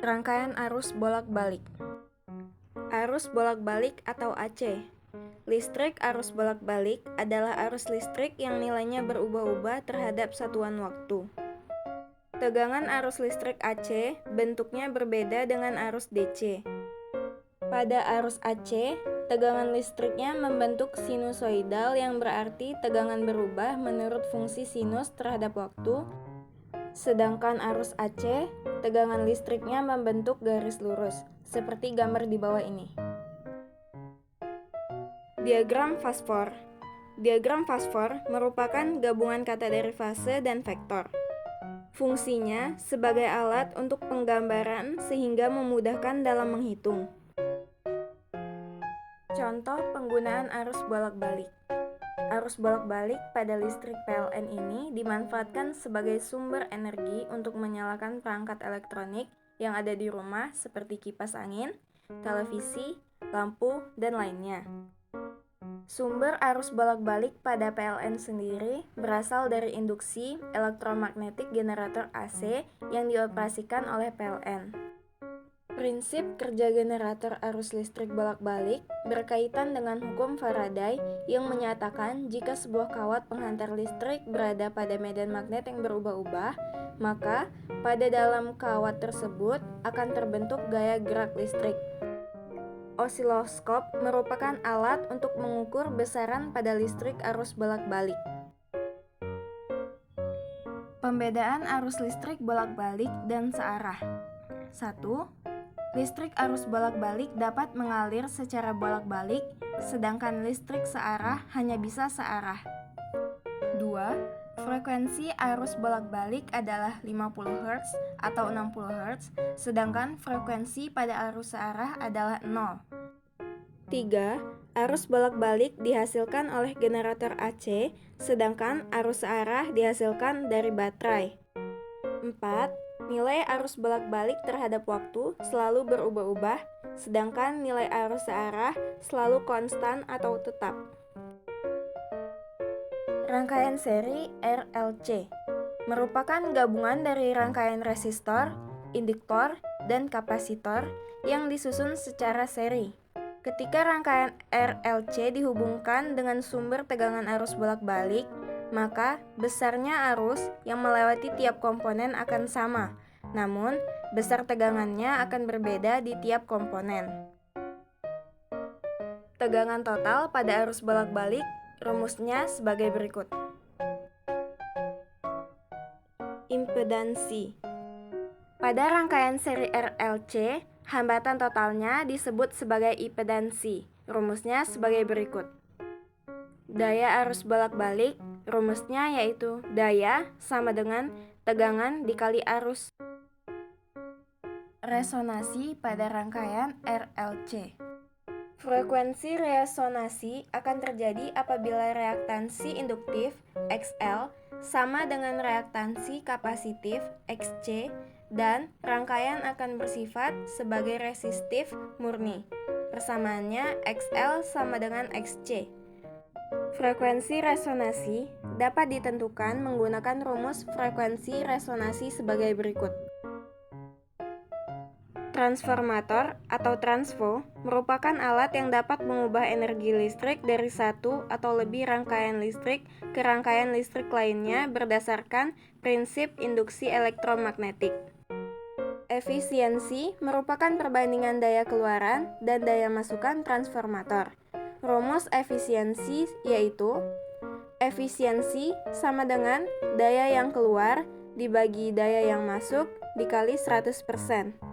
Rangkaian arus bolak-balik. Arus bolak-balik atau AC. Listrik arus bolak-balik adalah arus listrik yang nilainya berubah-ubah terhadap satuan waktu. Tegangan arus listrik AC bentuknya berbeda dengan arus DC. Pada arus AC, tegangan listriknya membentuk sinusoidal yang berarti tegangan berubah menurut fungsi sinus terhadap waktu. Sedangkan arus AC, tegangan listriknya membentuk garis lurus, seperti gambar di bawah ini. Diagram fasfor. Diagram fasfor merupakan gabungan kata dari fase dan vektor. Fungsinya sebagai alat untuk penggambaran sehingga memudahkan dalam menghitung. Contoh penggunaan arus bolak-balik. Arus bolak-balik pada listrik PLN ini dimanfaatkan sebagai sumber energi untuk menyalakan perangkat elektronik yang ada di rumah seperti kipas angin, televisi, lampu, dan lainnya. Sumber arus bolak-balik pada PLN sendiri berasal dari induksi elektromagnetik generator AC yang dioperasikan oleh PLN. Prinsip kerja generator arus listrik bolak-balik berkaitan dengan hukum Faraday yang menyatakan jika sebuah kawat penghantar listrik berada pada medan magnet yang berubah-ubah, maka pada dalam kawat tersebut akan terbentuk gaya gerak listrik. Osiloskop merupakan alat untuk mengukur besaran pada listrik arus bolak-balik. Pembedaan arus listrik bolak-balik dan searah. 1. Listrik arus bolak-balik dapat mengalir secara bolak-balik, sedangkan listrik searah hanya bisa searah. 2. Frekuensi arus bolak-balik adalah 50 Hz atau 60 Hz, sedangkan frekuensi pada arus searah adalah 0. 3. Arus bolak-balik dihasilkan oleh generator AC, sedangkan arus searah dihasilkan dari baterai. 4. Nilai arus bolak-balik terhadap waktu selalu berubah-ubah, sedangkan nilai arus searah selalu konstan atau tetap. Rangkaian seri RLC merupakan gabungan dari rangkaian resistor, induktor, dan kapasitor yang disusun secara seri. Ketika rangkaian RLC dihubungkan dengan sumber tegangan arus bolak-balik, maka besarnya arus yang melewati tiap komponen akan sama, namun besar tegangannya akan berbeda di tiap komponen. Tegangan total pada arus bolak-balik rumusnya sebagai berikut. Impedansi. Pada rangkaian seri RLC, hambatan totalnya disebut sebagai impedansi. Rumusnya sebagai berikut. Daya arus bolak-balik, rumusnya yaitu daya sama dengan tegangan dikali arus. Resonansi pada rangkaian RLC. Frekuensi resonansi akan terjadi apabila reaktansi induktif XL sama dengan reaktansi kapasitif XC dan rangkaian akan bersifat sebagai resistif murni. Persamaannya XL sama dengan XC. Frekuensi resonansi dapat ditentukan menggunakan rumus frekuensi resonansi sebagai berikut. Transformator atau transfo merupakan alat yang dapat mengubah energi listrik dari satu atau lebih rangkaian listrik ke rangkaian listrik lainnya berdasarkan prinsip induksi elektromagnetik. Efisiensi merupakan perbandingan daya keluaran dan daya masukan transformator. Rumus efisiensi yaitu efisiensi sama dengan daya yang keluar dibagi daya yang masuk dikali 100%.